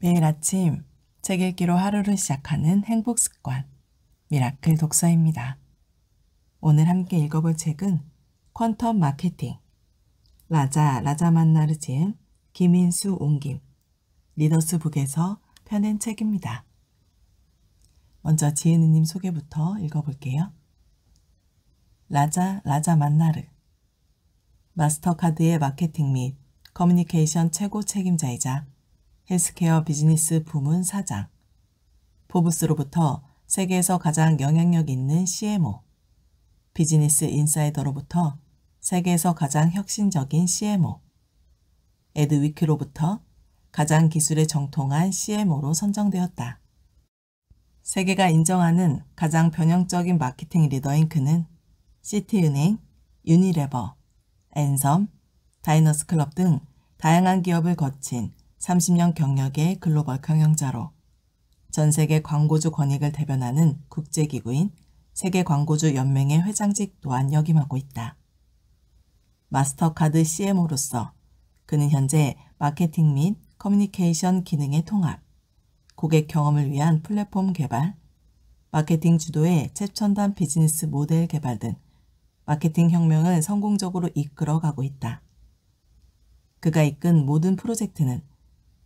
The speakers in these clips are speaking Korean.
매일 아침 책 읽기로 하루를 시작하는 행복 습관, 미라클 독서입니다. 오늘 함께 읽어볼 책은 퀀텀 마케팅, 라자 만나르 지은 김인수 옹김, 리더스북에서 펴낸 책입니다. 먼저 지은이님 소개부터 읽어볼게요. 라자 만나르, 마스터카드의 마케팅 및 커뮤니케이션 최고 책임자이자 헬스케어 비즈니스 부문 사장, 포브스로부터 세계에서 가장 영향력 있는 CMO, 비즈니스 인사이더로부터 세계에서 가장 혁신적인 CMO, 에드위크로부터 가장 기술에 정통한 CMO로 선정되었다. 세계가 인정하는 가장 변형적인 마케팅 리더인 그는 시티은행, 유니레버, 앤섬, 다이너스클럽 등 다양한 기업을 거친 30년 경력의 글로벌 경영자로 전 세계 광고주 권익을 대변하는 국제기구인 세계광고주 연맹의 회장직 또한 역임하고 있다. 마스터카드 CMO로서 그는 현재 마케팅 및 커뮤니케이션 기능의 통합, 고객 경험을 위한 플랫폼 개발, 마케팅 주도의 최첨단 비즈니스 모델 개발 등 마케팅 혁명을 성공적으로 이끌어가고 있다. 그가 이끈 모든 프로젝트는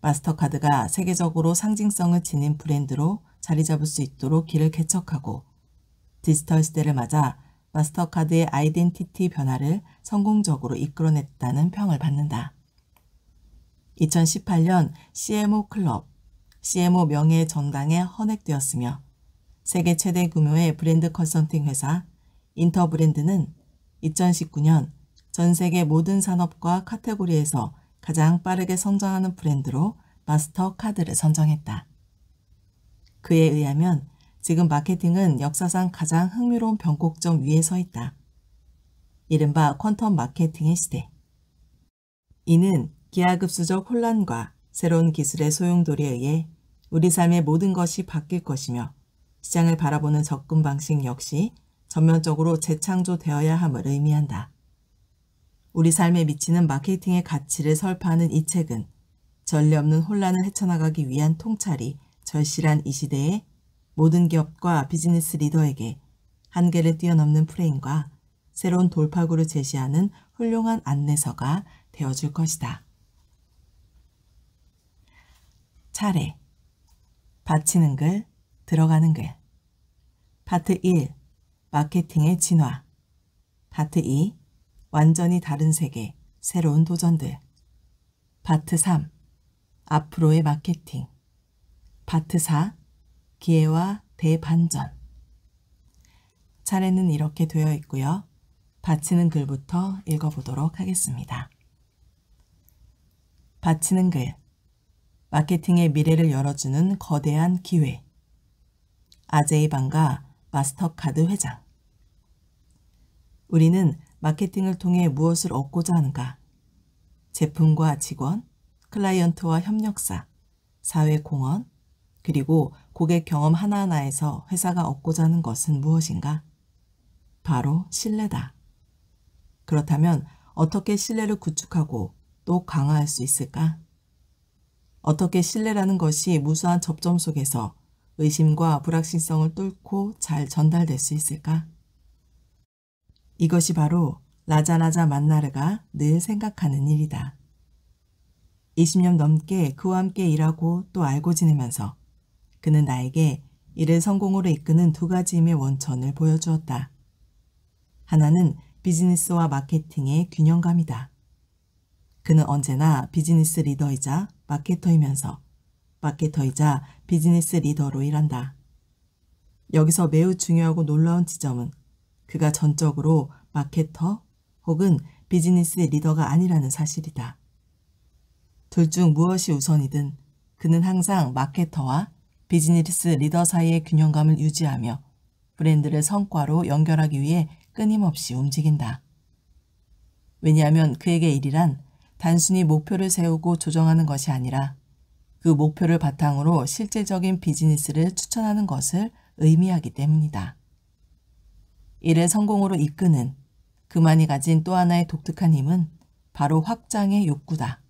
마스터카드가 세계적으로 상징성을 지닌 브랜드로 자리 잡을 수 있도록 길을 개척하고 디지털 시대를 맞아 마스터카드의 아이덴티티 변화를 성공적으로 이끌어냈다는 평을 받는다. 2018년 CMO 클럽, CMO 명예 전당에 헌액되었으며 세계 최대 규모의 브랜드 컨설팅 회사 인터브랜드는 2019년 전 세계 모든 산업과 카테고리에서 가장 빠르게 성장하는 브랜드로 마스터카드를 선정했다. 그에 의하면 지금 마케팅은 역사상 가장 흥미로운 변곡점 위에 서 있다. 이른바 퀀텀 마케팅의 시대. 이는 기하급수적 혼란과 새로운 기술의 소용돌이에 의해 우리 삶의 모든 것이 바뀔 것이며 시장을 바라보는 접근 방식 역시 전면적으로 재창조되어야 함을 의미한다. 우리 삶에 미치는 마케팅의 가치를 설파하는 이 책은 전례 없는 혼란을 헤쳐나가기 위한 통찰이 절실한 이 시대에 모든 기업과 비즈니스 리더에게 한계를 뛰어넘는 프레임과 새로운 돌파구를 제시하는 훌륭한 안내서가 되어줄 것이다. 차례, 받치는 글, 들어가는 글. 파트 1, 마케팅의 진화. 파트 2, 완전히 다른 세계, 새로운 도전들. 파트 3, 앞으로의 마케팅. 파트 4, 기회와 대반전. 차례는 이렇게 되어 있고요. 받치는 글부터 읽어보도록 하겠습니다. 받치는 글. 마케팅의 미래를 열어주는 거대한 기회. 아제이 방가 마스터카드 회장. 우리는 마케팅을 통해 무엇을 얻고자 하는가? 제품과 직원, 클라이언트와 협력사, 사회공헌, 그리고 고객 경험 하나하나에서 회사가 얻고자 하는 것은 무엇인가? 바로 신뢰다. 그렇다면 어떻게 신뢰를 구축하고 또 강화할 수 있을까? 어떻게 신뢰라는 것이 무수한 접점 속에서 의심과 불확실성을 뚫고 잘 전달될 수 있을까? 이것이 바로 라자 만나르가 늘 생각하는 일이다. 20년 넘게 그와 함께 일하고 또 알고 지내면서 그는 나에게 이를 성공으로 이끄는 두 가지 힘의 원천을 보여주었다. 하나는 비즈니스와 마케팅의 균형감이다. 그는 언제나 비즈니스 리더이자 마케터이면서 마케터이자 비즈니스 리더로 일한다. 여기서 매우 중요하고 놀라운 지점은 그가 전적으로 마케터 혹은 비즈니스 리더가 아니라는 사실이다. 둘 중 무엇이 우선이든 그는 항상 마케터와 비즈니스 리더 사이의 균형감을 유지하며 브랜드를 성과로 연결하기 위해 끊임없이 움직인다. 왜냐하면 그에게 일이란 단순히 목표를 세우고 조정하는 것이 아니라 그 목표를 바탕으로 실질적인 비즈니스를 추천하는 것을 의미하기 때문이다. 이를 성공으로 이끄는 그만이 가진 또 하나의 독특한 힘은 바로 확장의 욕구다.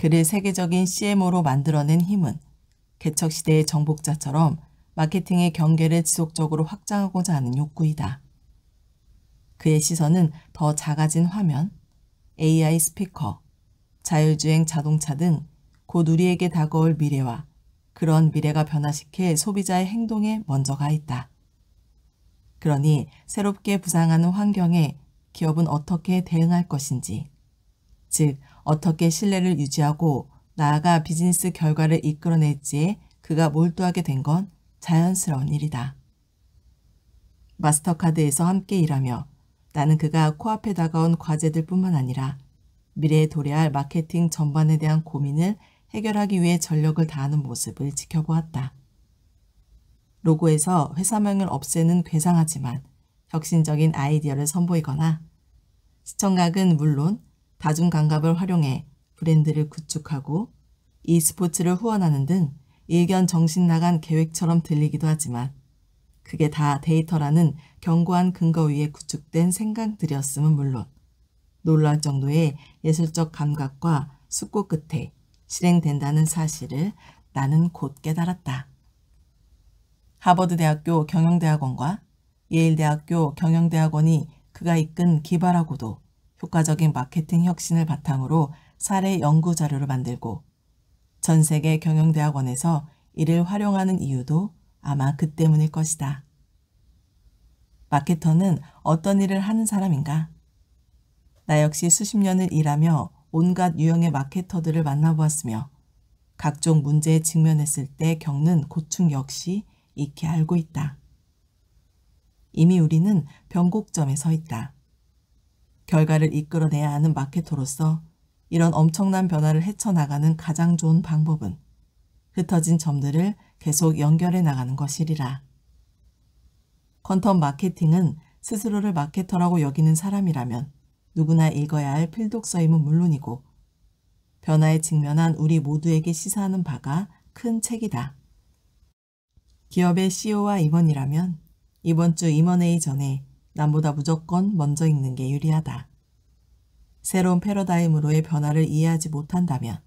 그를 세계적인 CMO로 만들어낸 힘은 개척시대의 정복자처럼 마케팅의 경계를 지속적으로 확장하고자 하는 욕구이다. 그의 시선은 더 작아진 화면, AI 스피커, 자율주행 자동차 등 곧 우리에게 다가올 미래와 그런 미래가 변화시킬 소비자의 행동에 먼저 가 있다. 그러니 새롭게 부상하는 환경에 기업은 어떻게 대응할 것인지, 즉 어떻게 신뢰를 유지하고 나아가 비즈니스 결과를 이끌어낼지에 그가 몰두하게 된 건 자연스러운 일이다. 마스터카드에서 함께 일하며 나는 그가 코앞에 다가온 과제들 뿐만 아니라 미래에 도래할 마케팅 전반에 대한 고민을 해결하기 위해 전력을 다하는 모습을 지켜보았다. 로고에서 회사명을 없애는 괴상하지만 혁신적인 아이디어를 선보이거나 시청각은 물론 다중감각을 활용해 브랜드를 구축하고 e스포츠를 후원하는 등 일견 정신 나간 계획처럼 들리기도 하지만 그게 다 데이터라는 견고한 근거 위에 구축된 생각들이었음은 물론 놀랄 정도의 예술적 감각과 숙고 끝에 실행된다는 사실을 나는 곧 깨달았다. 하버드대학교 경영대학원과 예일대학교 경영대학원이 그가 이끈 기발하고도 효과적인 마케팅 혁신을 바탕으로 사례 연구 자료를 만들고 전 세계 경영대학원에서 이를 활용하는 이유도 아마 그 때문일 것이다. 마케터는 어떤 일을 하는 사람인가? 나 역시 수십 년을 일하며 온갖 유형의 마케터들을 만나보았으며 각종 문제에 직면했을 때 겪는 고충 역시 익히 알고 있다. 이미 우리는 변곡점에 서 있다. 결과를 이끌어내야 하는 마케터로서 이런 엄청난 변화를 헤쳐나가는 가장 좋은 방법은 흩어진 점들을 계속 연결해 나가는 것이리라. 컨텀 마케팅은 스스로를 마케터라고 여기는 사람이라면 누구나 읽어야 할 필독서임은 물론이고 변화에 직면한 우리 모두에게 시사하는 바가 큰 책이다. 기업의 CEO와 임원이라면 이번 주 임원회의 전에 남보다 무조건 먼저 읽는 게 유리하다. 새로운 패러다임으로의 변화를 이해하지 못한다면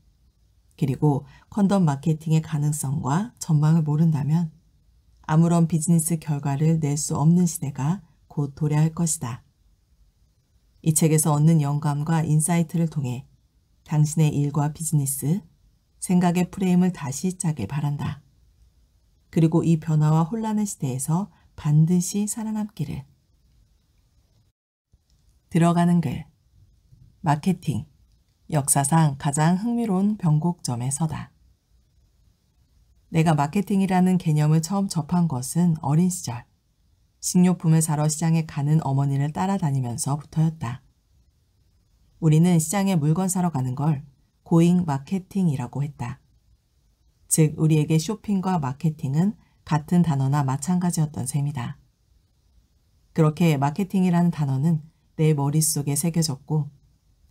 그리고 컨덤 마케팅의 가능성과 전망을 모른다면 아무런 비즈니스 결과를 낼 수 없는 시대가 곧 도래할 것이다. 이 책에서 얻는 영감과 인사이트를 통해 당신의 일과 비즈니스, 생각의 프레임을 다시 짜길 바란다. 그리고 이 변화와 혼란의 시대에서 반드시 살아남기를. 들어가는 글. 마케팅. 역사상 가장 흥미로운 변곡점에 서다. 내가 마케팅이라는 개념을 처음 접한 것은 어린 시절. 식료품을 사러 시장에 가는 어머니를 따라다니면서부터였다. 우리는 시장에 물건 사러 가는 걸 고잉 마케팅이라고 했다. 즉 우리에게 쇼핑과 마케팅은 같은 단어나 마찬가지였던 셈이다. 그렇게 마케팅이라는 단어는 내 머릿속에 새겨졌고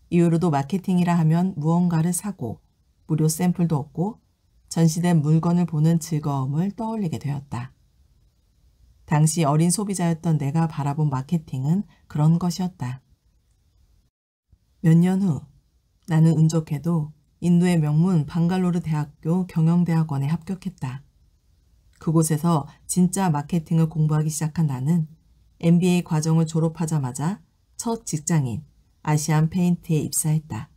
이후로도 마케팅이라 하면 무언가를 사고 무료 샘플도 얻고 전시된 물건을 보는 즐거움을 떠올리게 되었다. 당시 어린 소비자였던 내가 바라본 마케팅은 그런 것이었다. 몇 년 후 나는 운 좋게도 인도의 명문 방갈로르 대학교 경영대학원에 합격했다. 그곳에서 진짜 마케팅을 공부하기 시작한 나는 MBA 과정을 졸업하자마자 첫 직장인 아시안 페인트에 입사했다.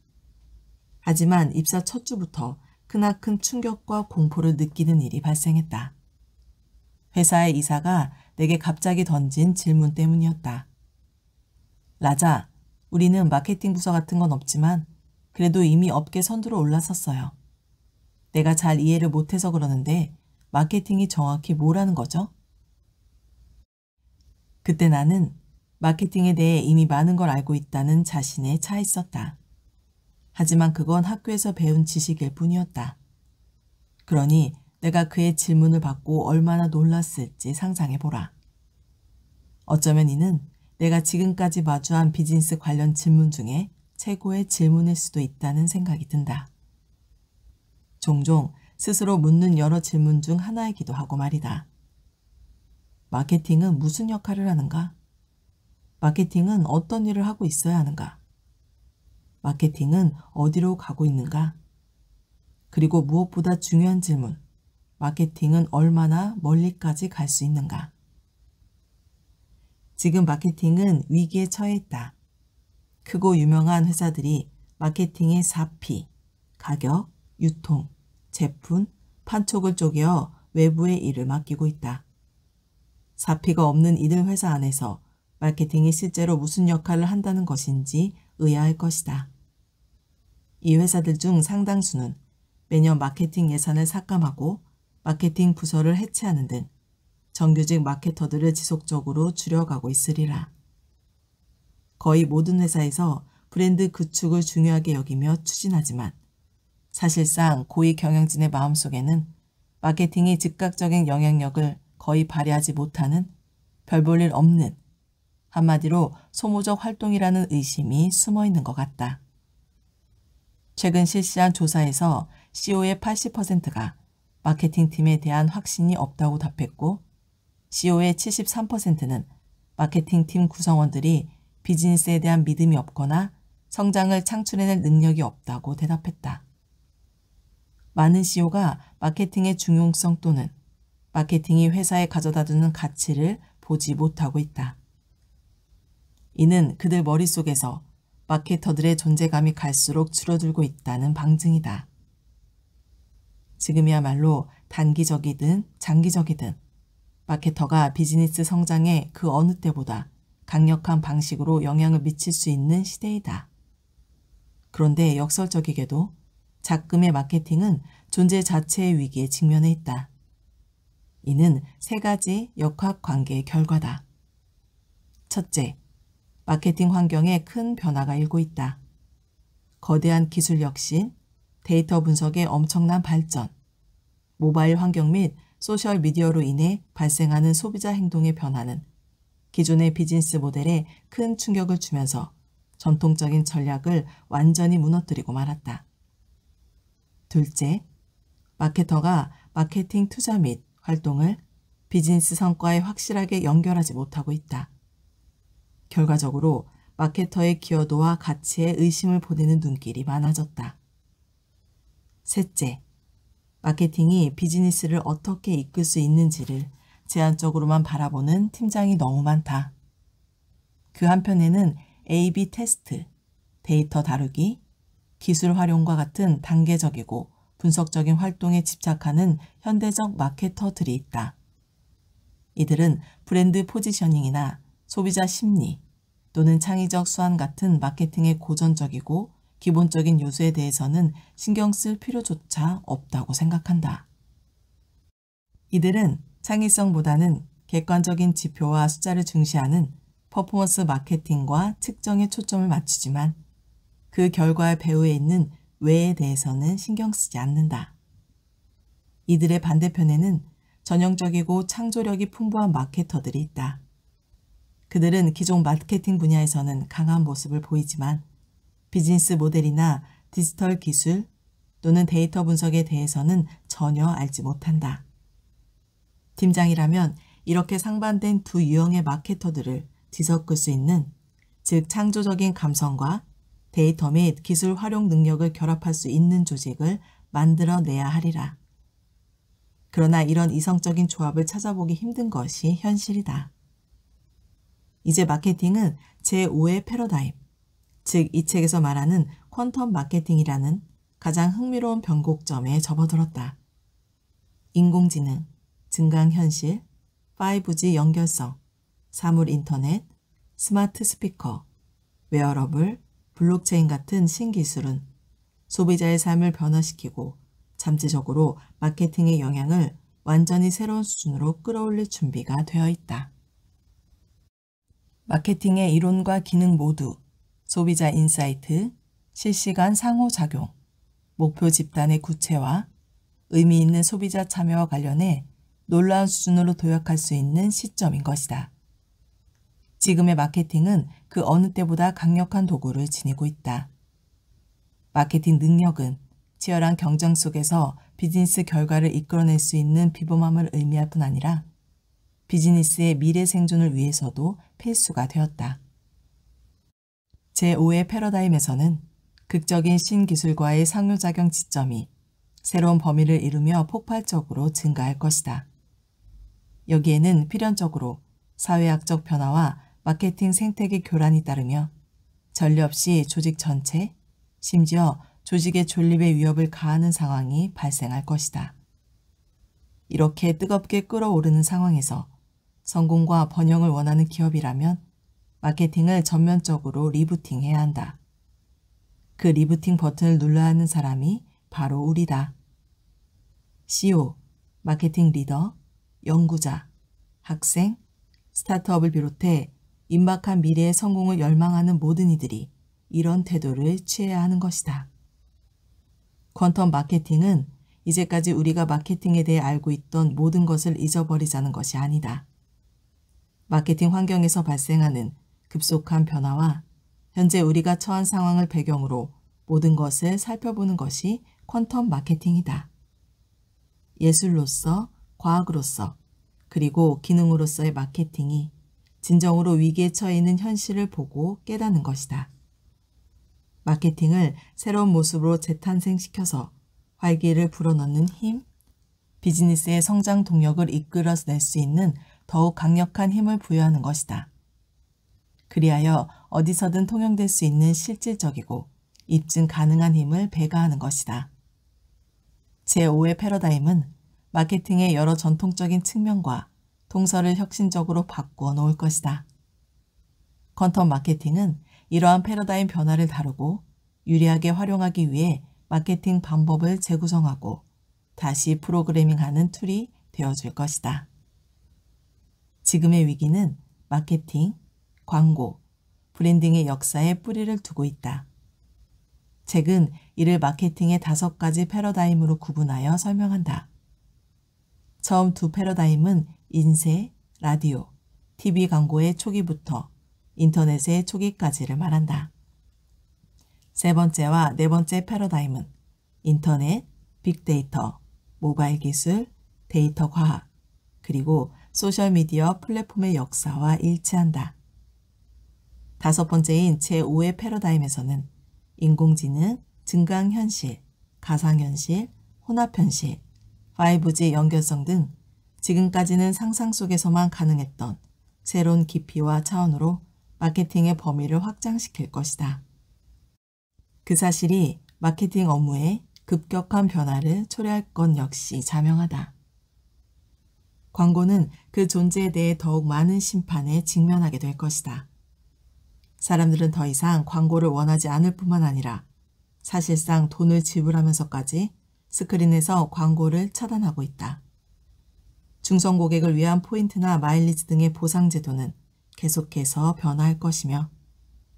하지만 입사 첫 주부터 크나큰 충격과 공포를 느끼는 일이 발생했다. 회사의 이사가 내게 갑자기 던진 질문 때문이었다. 라자, 우리는 마케팅 부서 같은 건 없지만 그래도 이미 업계 선두로 올라섰어요. 내가 잘 이해를 못해서 그러는데 마케팅이 정확히 뭐라는 거죠? 그때 나는 마케팅에 대해 이미 많은 걸 알고 있다는 자신에 차 있었다. 하지만 그건 학교에서 배운 지식일 뿐이었다. 그러니 내가 그의 질문을 받고 얼마나 놀랐을지 상상해보라. 어쩌면 이는 내가 지금까지 마주한 비즈니스 관련 질문 중에 최고의 질문일 수도 있다는 생각이 든다. 종종 스스로 묻는 여러 질문 중 하나이기도 하고 말이다. 마케팅은 무슨 역할을 하는가? 마케팅은 어떤 일을 하고 있어야 하는가? 마케팅은 어디로 가고 있는가? 그리고 무엇보다 중요한 질문, 마케팅은 얼마나 멀리까지 갈 수 있는가? 지금 마케팅은 위기에 처해 있다. 크고 유명한 회사들이 마케팅의 4P, 가격, 유통, 제품, 판촉을 쪼개어 외부의 일을 맡기고 있다. 4P가 없는 이들 회사 안에서 마케팅이 실제로 무슨 역할을 한다는 것인지 의아할 것이다. 이 회사들 중 상당수는 매년 마케팅 예산을 삭감하고 마케팅 부서를 해체하는 등 정규직 마케터들을 지속적으로 줄여가고 있으리라. 거의 모든 회사에서 브랜드 구축을 중요하게 여기며 추진하지만 사실상 고위 경영진의 마음속에는 마케팅이 즉각적인 영향력을 거의 발휘하지 못하는 별 볼 일 없는, 한마디로 소모적 활동이라는 의심이 숨어 있는 것 같다. 최근 실시한 조사에서 CEO의 80%가 마케팅팀에 대한 확신이 없다고 답했고 CEO의 73%는 마케팅팀 구성원들이 비즈니스에 대한 믿음이 없거나 성장을 창출해낼 능력이 없다고 대답했다. 많은 CEO가 마케팅의 중용성 또는 마케팅이 회사에 가져다주는 가치를 보지 못하고 있다. 이는 그들 머릿속에서 마케터들의 존재감이 갈수록 줄어들고 있다는 방증이다. 지금이야말로 단기적이든 장기적이든 마케터가 비즈니스 성장에 그 어느 때보다 강력한 방식으로 영향을 미칠 수 있는 시대이다. 그런데 역설적이게도 작금의 마케팅은 존재 자체의 위기에 직면해 있다. 이는 세 가지 역학관계의 결과다. 첫째, 마케팅 환경에 큰 변화가 일고 있다. 거대한 기술 혁신, 데이터 분석의 엄청난 발전, 모바일 환경 및 소셜미디어로 인해 발생하는 소비자 행동의 변화는 기존의 비즈니스 모델에 큰 충격을 주면서 전통적인 전략을 완전히 무너뜨리고 말았다. 둘째, 마케터가 마케팅 투자 및 활동을 비즈니스 성과에 확실하게 연결하지 못하고 있다. 결과적으로 마케터의 기여도와 가치에 의심을 보내는 눈길이 많아졌다. 셋째, 마케팅이 비즈니스를 어떻게 이끌 수 있는지를 제한적으로만 바라보는 팀장이 너무 많다. 그 한편에는 A/B 테스트, 데이터 다루기, 기술 활용과 같은 단계적이고 분석적인 활동에 집착하는 현대적 마케터들이 있다. 이들은 브랜드 포지셔닝이나 소비자 심리 또는 창의적 수완 같은 마케팅의 고전적이고 기본적인 요소에 대해서는 신경 쓸 필요조차 없다고 생각한다. 이들은 창의성보다는 객관적인 지표와 숫자를 중시하는 퍼포먼스 마케팅과 측정에 초점을 맞추지만 그 결과의 배후에 있는 왜에 대해서는 신경 쓰지 않는다. 이들의 반대편에는 전형적이고 창조력이 풍부한 마케터들이 있다. 그들은 기존 마케팅 분야에서는 강한 모습을 보이지만 비즈니스 모델이나 디지털 기술 또는 데이터 분석에 대해서는 전혀 알지 못한다. 팀장이라면 이렇게 상반된 두 유형의 마케터들을 뒤섞을 수 있는, 즉 창조적인 감성과 데이터 및 기술 활용 능력을 결합할 수 있는 조직을 만들어내야 하리라. 그러나 이런 이성적인 조합을 찾아보기 힘든 것이 현실이다. 이제 마케팅은 제5의 패러다임, 즉 이 책에서 말하는 퀀텀 마케팅이라는 가장 흥미로운 변곡점에 접어들었다. 인공지능, 증강현실, 5G 연결성, 사물 인터넷, 스마트 스피커, 웨어러블, 블록체인 같은 신기술은 소비자의 삶을 변화시키고 잠재적으로 마케팅의 영향을 완전히 새로운 수준으로 끌어올릴 준비가 되어 있다. 마케팅의 이론과 기능 모두 소비자 인사이트, 실시간 상호작용, 목표 집단의 구체화, 의미 있는 소비자 참여와 관련해 놀라운 수준으로 도약할 수 있는 시점인 것이다. 지금의 마케팅은 그 어느 때보다 강력한 도구를 지니고 있다. 마케팅 능력은 치열한 경쟁 속에서 비즈니스 결과를 이끌어낼 수 있는 비범함을 의미할 뿐 아니라 비즈니스의 미래 생존을 위해서도 필수가 되었다. 제5의 패러다임에서는 극적인 신기술과의 상호작용 지점이 새로운 범위를 이루며 폭발적으로 증가할 것이다. 여기에는 필연적으로 사회학적 변화와 마케팅 생태계 교란이 따르며 전례 없이 조직 전체, 심지어 조직의 존립의 위협을 가하는 상황이 발생할 것이다. 이렇게 뜨겁게 끓어오르는 상황에서 성공과 번영을 원하는 기업이라면 마케팅을 전면적으로 리부팅해야 한다. 그 리부팅 버튼을 눌러야 하는 사람이 바로 우리다. CEO, 마케팅 리더, 연구자, 학생, 스타트업을 비롯해 임박한 미래의 성공을 열망하는 모든 이들이 이런 태도를 취해야 하는 것이다. 퀀텀 마케팅은 이제까지 우리가 마케팅에 대해 알고 있던 모든 것을 잊어버리자는 것이 아니다. 마케팅 환경에서 발생하는 급속한 변화와 현재 우리가 처한 상황을 배경으로 모든 것을 살펴보는 것이 퀀텀 마케팅이다. 예술로서, 과학으로서, 그리고 기능으로서의 마케팅이 진정으로 위기에 처해 있는 현실을 보고 깨닫는 것이다. 마케팅을 새로운 모습으로 재탄생시켜서 활기를 불어넣는 힘, 비즈니스의 성장 동력을 이끌어낼 수 있는 더욱 강력한 힘을 부여하는 것이다. 그리하여 어디서든 통용될 수 있는 실질적이고 입증 가능한 힘을 배가하는 것이다. 제5의 패러다임은 마케팅의 여러 전통적인 측면과 통설을 혁신적으로 바꾸어 놓을 것이다. 퀀텀 마케팅은 이러한 패러다임 변화를 다루고 유리하게 활용하기 위해 마케팅 방법을 재구성하고 다시 프로그래밍하는 툴이 되어줄 것이다. 지금의 위기는 마케팅, 광고, 브랜딩의 역사에 뿌리를 두고 있다. 책은 이를 마케팅의 5가지 패러다임으로 구분하여 설명한다. 처음 두 패러다임은 인쇄, 라디오, TV 광고의 초기부터 인터넷의 초기까지를 말한다. 세 번째와 네 번째 패러다임은 인터넷, 빅데이터, 모바일 기술, 데이터 과학, 그리고 소셜미디어 플랫폼의 역사와 일치한다. 다섯 번째인 제5의 패러다임에서는 인공지능, 증강현실, 가상현실, 혼합현실, 5G 연결성 등 지금까지는 상상 속에서만 가능했던 새로운 깊이와 차원으로 마케팅의 범위를 확장시킬 것이다. 그 사실이 마케팅 업무에 급격한 변화를 초래할 것 역시 자명하다. 광고는 그 존재에 대해 더욱 많은 심판에 직면하게 될 것이다. 사람들은 더 이상 광고를 원하지 않을 뿐만 아니라 사실상 돈을 지불하면서까지 스크린에서 광고를 차단하고 있다. 중성 고객을 위한 포인트나 마일리지 등의 보상 제도는 계속해서 변화할 것이며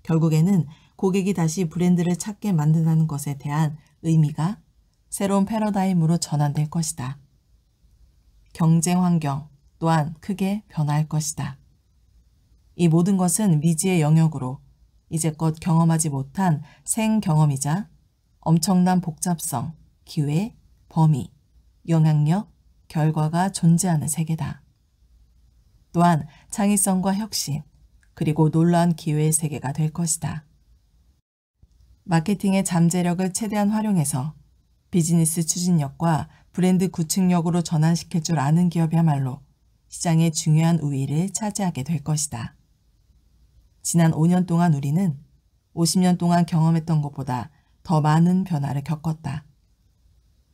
결국에는 고객이 다시 브랜드를 찾게 만든다는 것에 대한 의미가 새로운 패러다임으로 전환될 것이다. 경쟁 환경 또한 크게 변화할 것이다. 이 모든 것은 미지의 영역으로 이제껏 경험하지 못한 생경험이자 엄청난 복잡성, 기회, 범위, 영향력, 결과가 존재하는 세계다. 또한 창의성과 혁신, 그리고 놀라운 기회의 세계가 될 것이다. 마케팅의 잠재력을 최대한 활용해서 비즈니스 추진력과 브랜드 구축력으로 전환시킬 줄 아는 기업이야말로 시장의 중요한 우위를 차지하게 될 것이다. 지난 5년 동안 우리는 50년 동안 경험했던 것보다 더 많은 변화를 겪었다.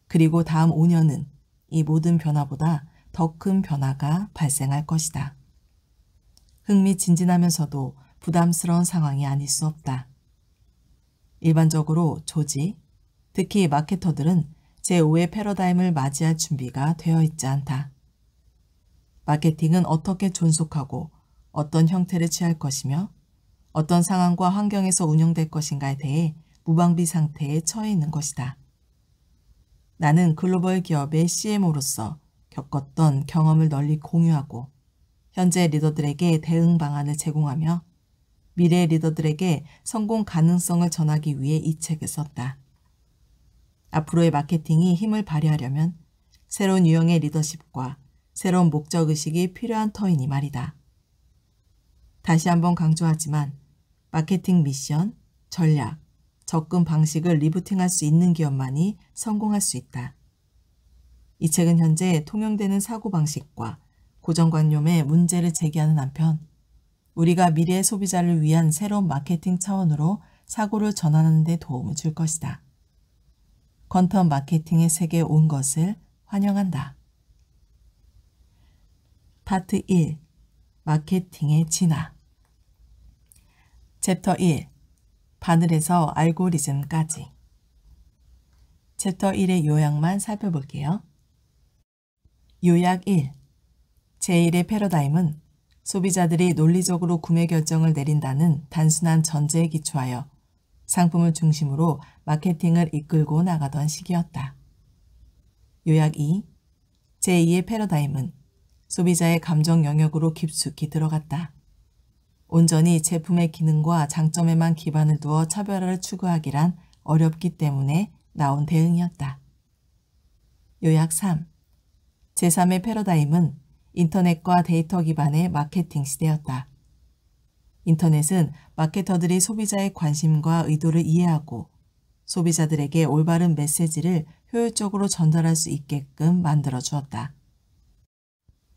그리고 다음 5년은 이 모든 변화보다 더 큰 변화가 발생할 것이다. 흥미진진하면서도 부담스러운 상황이 아닐 수 없다. 일반적으로 조직, 특히 마케터들은 제5의 패러다임을 맞이할 준비가 되어 있지 않다. 마케팅은 어떻게 존속하고 어떤 형태를 취할 것이며 어떤 상황과 환경에서 운영될 것인가에 대해 무방비 상태에 처해 있는 것이다. 나는 글로벌 기업의 CMO로서 겪었던 경험을 널리 공유하고 현재 리더들에게 대응 방안을 제공하며 미래 리더들에게 성공 가능성을 전하기 위해 이 책을 썼다. 앞으로의 마케팅이 힘을 발휘하려면 새로운 유형의 리더십과 새로운 목적의식이 필요한 터이니 말이다. 다시 한번 강조하지만 마케팅 미션, 전략, 접근 방식을 리부팅할 수 있는 기업만이 성공할 수 있다. 이 책은 현재 통용되는 사고방식과 고정관념의 문제를 제기하는 한편 우리가 미래의 소비자를 위한 새로운 마케팅 차원으로 사고를 전환하는 데 도움을 줄 것이다. 퀀텀 마케팅의 세계에 온 것을 환영한다. 파트 1. 마케팅의 진화. 챕터 1. 바늘에서 알고리즘까지. 챕터 1의 요약만 살펴볼게요. 요약 1. 제1의 패러다임은 소비자들이 논리적으로 구매 결정을 내린다는 단순한 전제에 기초하여 상품을 중심으로 마케팅을 이끌고 나가던 시기였다. 요약 2. 제2의 패러다임은 소비자의 감정 영역으로 깊숙이 들어갔다. 온전히 제품의 기능과 장점에만 기반을 두어 차별화를 추구하기란 어렵기 때문에 나온 대응이었다. 요약 3. 제3의 패러다임은 인터넷과 데이터 기반의 마케팅 시대였다. 인터넷은 마케터들이 소비자의 관심과 의도를 이해하고 소비자들에게 올바른 메시지를 효율적으로 전달할 수 있게끔 만들어 주었다.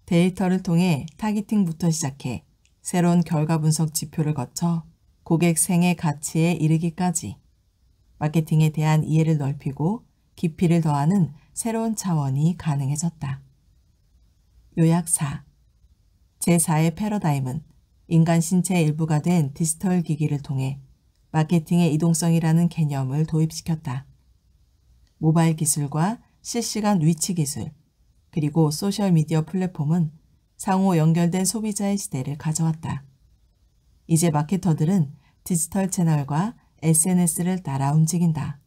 데이터를 통해 타깃팅부터 시작해 새로운 결과 분석 지표를 거쳐 고객 생애 가치에 이르기까지 마케팅에 대한 이해를 넓히고 깊이를 더하는 새로운 차원이 가능해졌다. 요약 4. 제4의 패러다임은 인간 신체의 일부가 된 디지털 기기를 통해 마케팅의 이동성이라는 개념을 도입시켰다. 모바일 기술과 실시간 위치 기술, 그리고 소셜미디어 플랫폼은 상호 연결된 소비자의 시대를 가져왔다. 이제 마케터들은 디지털 채널과 SNS를 따라 움직인다.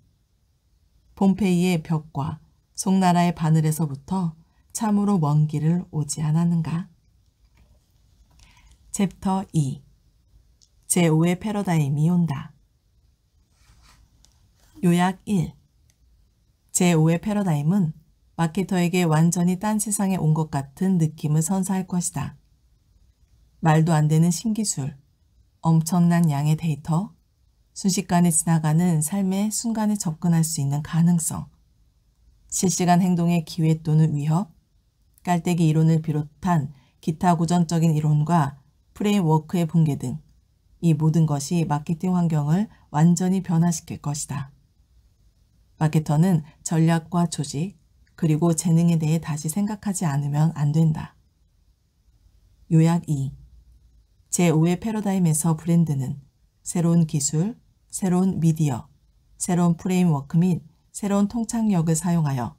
폼페이의 벽과 송나라의 바늘에서부터 참으로 먼 길을 오지 않았는가? 챕터 2. 제5의 패러다임이 온다. 요약 1. 제5의 패러다임은 마케터에게 완전히 딴 세상에 온 것 같은 느낌을 선사할 것이다. 말도 안 되는 신기술, 엄청난 양의 데이터, 순식간에 지나가는 삶의 순간에 접근할 수 있는 가능성, 실시간 행동의 기회 또는 위협, 깔때기 이론을 비롯한 기타 고전적인 이론과 프레임워크의 붕괴 등 이 모든 것이 마케팅 환경을 완전히 변화시킬 것이다. 마케터는 전략과 조직, 그리고 재능에 대해 다시 생각하지 않으면 안 된다. 요약 2. 제5의 패러다임에서 브랜드는 새로운 기술, 새로운 미디어, 새로운 프레임워크 및 새로운 통찰력을 사용하여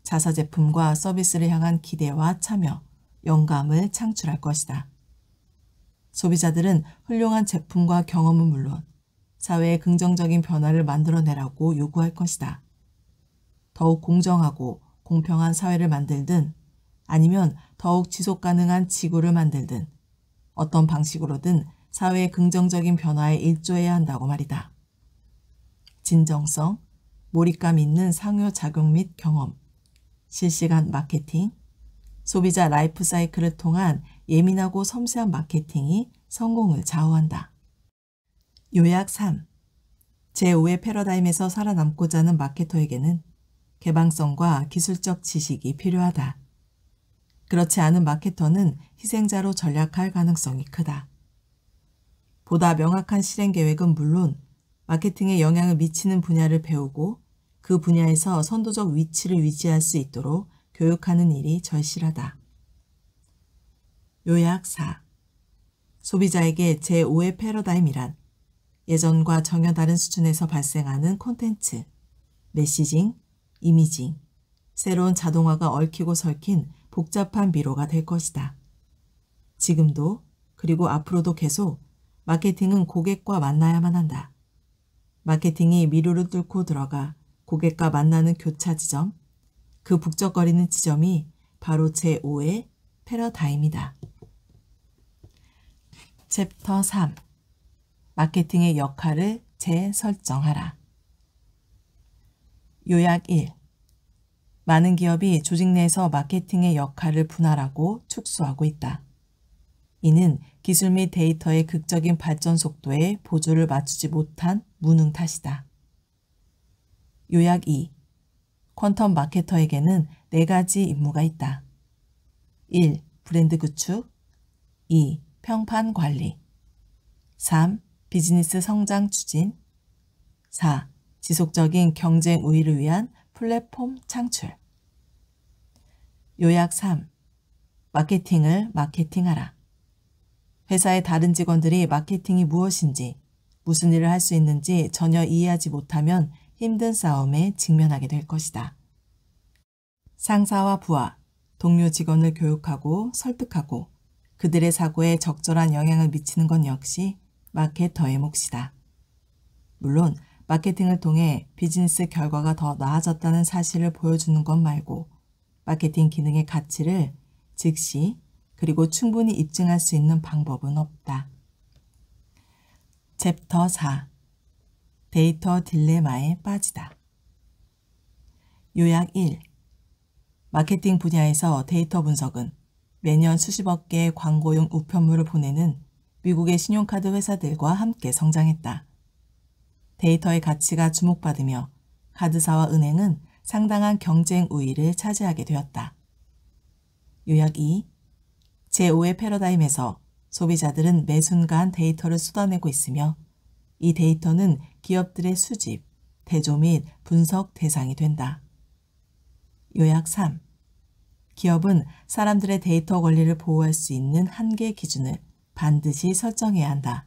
자사 제품과 서비스를 향한 기대와 참여, 영감을 창출할 것이다. 소비자들은 훌륭한 제품과 경험은 물론 사회에 긍정적인 변화를 만들어내라고 요구할 것이다. 더욱 공정하고 공평한 사회를 만들든 아니면 더욱 지속가능한 지구를 만들든 어떤 방식으로든 사회의 긍정적인 변화에 일조해야 한다고 말이다. 진정성, 몰입감 있는 상호작용 및 경험, 실시간 마케팅, 소비자 라이프 사이클을 통한 예민하고 섬세한 마케팅이 성공을 좌우한다. 요약 3. 제5의 패러다임에서 살아남고자 하는 마케터에게는 개방성과 기술적 지식이 필요하다. 그렇지 않은 마케터는 희생자로 전락할 가능성이 크다. 보다 명확한 실행 계획은 물론 마케팅에 영향을 미치는 분야를 배우고 그 분야에서 선도적 위치를 유지할 수 있도록 교육하는 일이 절실하다. 요약 4. 소비자에게 제5의 패러다임이란 예전과 전혀 다른 수준에서 발생하는 콘텐츠, 메시징, 이미징, 새로운 자동화가 얽히고 설킨 복잡한 미로가 될 것이다. 지금도 그리고 앞으로도 계속 마케팅은 고객과 만나야만 한다. 마케팅이 미로를 뚫고 들어가 고객과 만나는 교차 지점, 그 북적거리는 지점이 바로 제5의 패러다임이다. 챕터 3. 마케팅의 역할을 재설정하라. 요약 1. 많은 기업이 조직 내에서 마케팅의 역할을 분할하고 축소하고 있다. 이는 기술 및 데이터의 극적인 발전 속도에 보조를 맞추지 못한 무능 탓이다. 요약 2. 퀀텀 마케터에게는 4가지 임무가 있다. 1. 브랜드 구축 2. 평판 관리 3. 비즈니스 성장 추진 4. 지속적인 경쟁 우위를 위한 플랫폼 창출. 요약 3. 마케팅을 마케팅하라. 회사의 다른 직원들이 마케팅이 무엇인지, 무슨 일을 할 수 있는지 전혀 이해하지 못하면 힘든 싸움에 직면하게 될 것이다. 상사와 부하, 동료 직원을 교육하고 설득하고 그들의 사고에 적절한 영향을 미치는 건 역시 마케터의 몫이다. 물론 마케팅을 통해 비즈니스 결과가 더 나아졌다는 사실을 보여주는 것 말고 마케팅 기능의 가치를 즉시 그리고 충분히 입증할 수 있는 방법은 없다. 챕터 4. 데이터 딜레마에 빠지다. 요약 1. 마케팅 분야에서 데이터 분석은 매년 수십억 개의 광고용 우편물을 보내는 미국의 신용카드 회사들과 함께 성장했다. 데이터의 가치가 주목받으며 카드사와 은행은 상당한 경쟁 우위를 차지하게 되었다. 요약 2. 제5의 패러다임에서 소비자들은 매 순간 데이터를 쏟아내고 있으며 이 데이터는 기업들의 수집, 대조 및 분석 대상이 된다. 요약 3. 기업은 사람들의 데이터 권리를 보호할 수 있는 한계 기준을 반드시 설정해야 한다.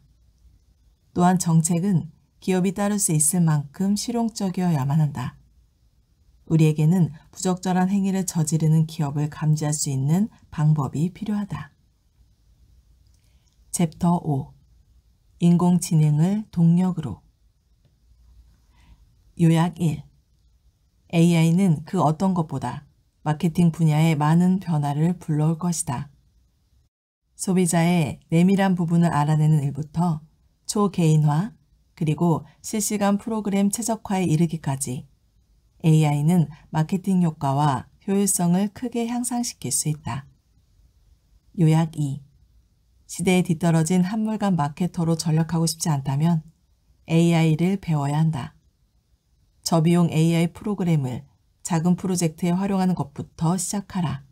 또한 정책은 기업이 따를 수 있을 만큼 실용적이어야만 한다. 우리에게는 부적절한 행위를 저지르는 기업을 감지할 수 있는 방법이 필요하다. 챕터 5. 인공지능을 동력으로. 요약 1. AI는 그 어떤 것보다 마케팅 분야에 많은 변화를 불러올 것이다. 소비자의 내밀한 부분을 알아내는 일부터 초개인화 그리고 실시간 프로그램 최적화에 이르기까지 AI는 마케팅 효과와 효율성을 크게 향상시킬 수 있다. 요약 2. 시대에 뒤떨어진 한물간 마케터로 전락하고 싶지 않다면 AI를 배워야 한다. 저비용 AI 프로그램을 작은 프로젝트에 활용하는 것부터 시작하라.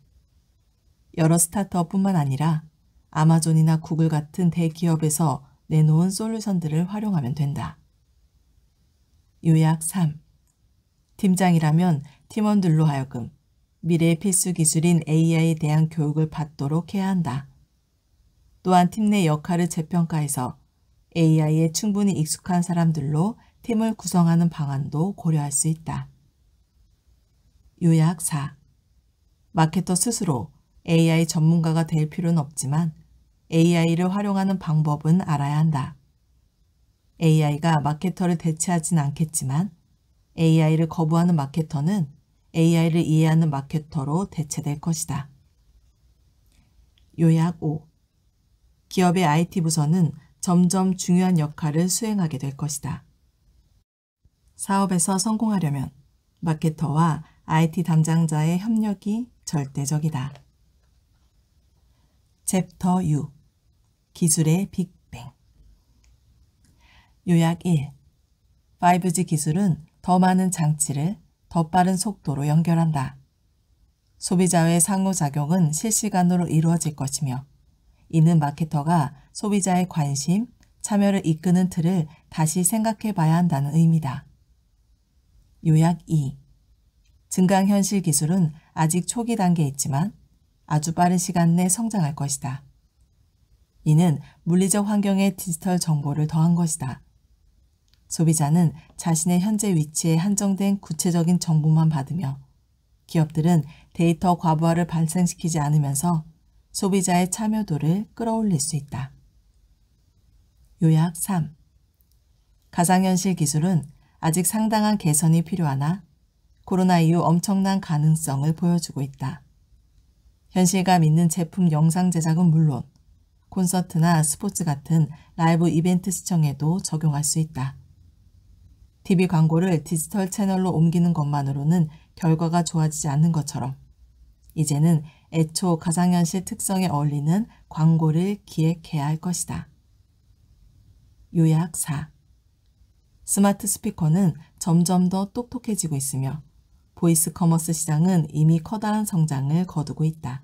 여러 스타트업뿐만 아니라 아마존이나 구글 같은 대기업에서 내놓은 솔루션들을 활용하면 된다. 요약 3. 팀장이라면 팀원들로 하여금 미래의 필수 기술인 AI에 대한 교육을 받도록 해야 한다. 또한 팀 내 역할을 재평가해서 AI에 충분히 익숙한 사람들로 팀을 구성하는 방안도 고려할 수 있다. 요약 4. 마케터 스스로 AI 전문가가 될 필요는 없지만 AI를 활용하는 방법은 알아야 한다. AI가 마케터를 대체하진 않겠지만 AI를 거부하는 마케터는 AI를 이해하는 마케터로 대체될 것이다. 요약 5. 기업의 IT 부서는 점점 중요한 역할을 수행하게 될 것이다. 사업에서 성공하려면 마케터와 IT 담당자의 협력이 절대적이다. 챕터 6. 기술의 빅뱅. 요약 1. 5G 기술은 더 많은 장치를 더 빠른 속도로 연결한다. 소비자와의 상호작용은 실시간으로 이루어질 것이며 이는 마케터가 소비자의 관심, 참여를 이끄는 틀을 다시 생각해 봐야 한다는 의미다. 요약 2. 증강현실 기술은 아직 초기 단계에 있지만 아주 빠른 시간 내 성장할 것이다. 이는 물리적 환경에 디지털 정보를 더한 것이다. 소비자는 자신의 현재 위치에 한정된 구체적인 정보만 받으며 기업들은 데이터 과부하를 발생시키지 않으면서 소비자의 참여도를 끌어올릴 수 있다. 요약 3. 가상현실 기술은 아직 상당한 개선이 필요하나 코로나 이후 엄청난 가능성을 보여주고 있다. 현실감 있는 제품 영상 제작은 물론 콘서트나 스포츠 같은 라이브 이벤트 시청에도 적용할 수 있다. TV 광고를 디지털 채널로 옮기는 것만으로는 결과가 좋아지지 않는 것처럼 이제는 애초 가상현실 특성에 어울리는 광고를 기획해야 할 것이다. 요약 4. 스마트 스피커는 점점 더 똑똑해지고 있으며 보이스 커머스 시장은 이미 커다란 성장을 거두고 있다.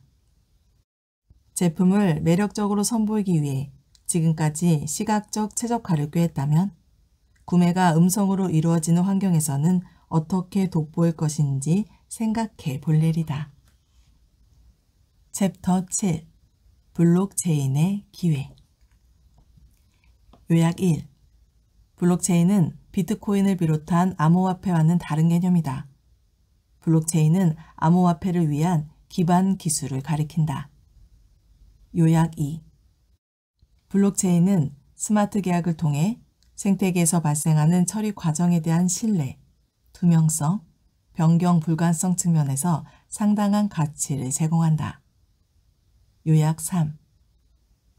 제품을 매력적으로 선보이기 위해 지금까지 시각적 최적화를 꾀했다면 구매가 음성으로 이루어지는 환경에서는 어떻게 돋보일 것인지 생각해 볼 일이다. 챕터 7. 블록체인의 기회. 요약 1. 블록체인은 비트코인을 비롯한 암호화폐와는 다른 개념이다. 블록체인은 암호화폐를 위한 기반 기술을 가리킨다. 요약 2. 블록체인은 스마트 계약을 통해 생태계에서 발생하는 처리 과정에 대한 신뢰, 투명성, 변경 불가능성 측면에서 상당한 가치를 제공한다. 요약 3.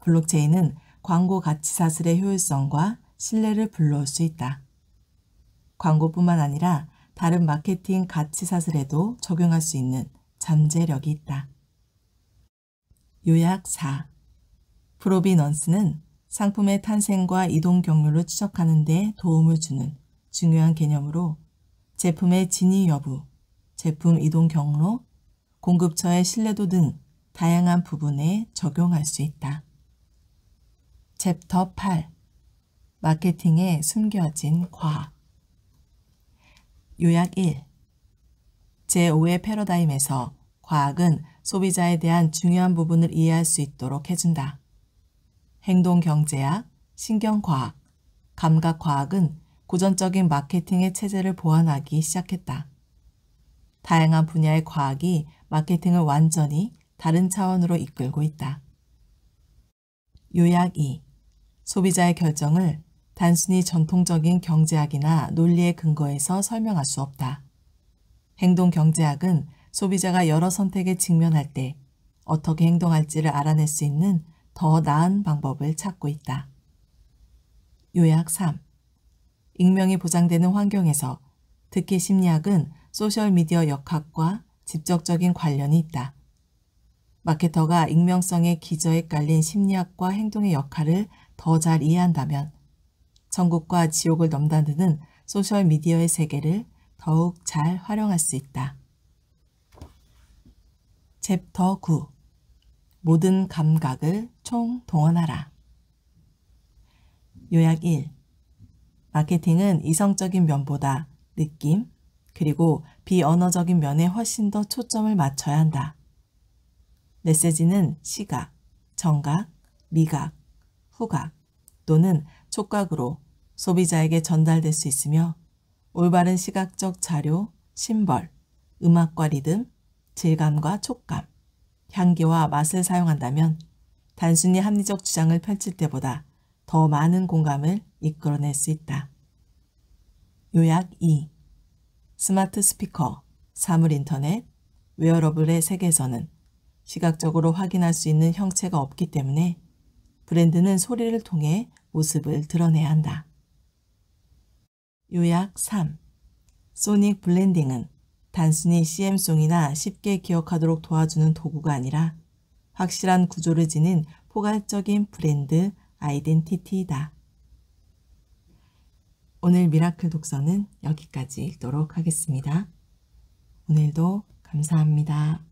블록체인은 광고 가치 사슬의 효율성과 신뢰를 불러올 수 있다. 광고뿐만 아니라 다른 마케팅 가치 사슬에도 적용할 수 있는 잠재력이 있다. 요약 4. 프로비넌스는 상품의 탄생과 이동 경로를 추적하는 데 도움을 주는 중요한 개념으로 제품의 진위 여부, 제품 이동 경로, 공급처의 신뢰도 등 다양한 부분에 적용할 수 있다. 챕터 8. 마케팅에 숨겨진 과학. 요약 1. 제5의 패러다임에서 과학은 소비자에 대한 중요한 부분을 이해할 수 있도록 해준다. 행동경제학, 신경과학, 감각과학은 고전적인 마케팅의 체제를 보완하기 시작했다. 다양한 분야의 과학이 마케팅을 완전히 다른 차원으로 이끌고 있다. 요약 2. 소비자의 결정을 단순히 전통적인 경제학이나 논리의 근거에서 설명할 수 없다. 행동경제학은 소비자가 여러 선택에 직면할 때 어떻게 행동할지를 알아낼 수 있는 더 나은 방법을 찾고 있다. 요약 3. 익명이 보장되는 환경에서 특히 심리학은 소셜미디어 역학과 직접적인 관련이 있다. 마케터가 익명성의 기저에 깔린 심리학과 행동의 역할을 더 잘 이해한다면 천국과 지옥을 넘나드는 소셜미디어의 세계를 더욱 잘 활용할 수 있다. 챕터 9. 모든 감각을 총동원하라. 요약 1. 마케팅은 이성적인 면보다 느낌, 그리고 비언어적인 면에 훨씬 더 초점을 맞춰야 한다. 메시지는 시각, 청각, 미각, 후각 또는 촉각으로 소비자에게 전달될 수 있으며 올바른 시각적 자료, 심벌, 음악과 리듬, 질감과 촉감, 향기와 맛을 사용한다면 단순히 합리적 주장을 펼칠 때보다 더 많은 공감을 이끌어낼 수 있다. 요약 2. 스마트 스피커, 사물 인터넷, 웨어러블의 세계에서는 시각적으로 확인할 수 있는 형체가 없기 때문에 브랜드는 소리를 통해 모습을 드러내야 한다. 요약 3. 소닉 블렌딩은 단순히 CM송이나 쉽게 기억하도록 도와주는 도구가 아니라 확실한 구조를 지닌 포괄적인 브랜드 아이덴티티이다. 오늘 미라클 독서는 여기까지 읽도록 하겠습니다. 오늘도 감사합니다.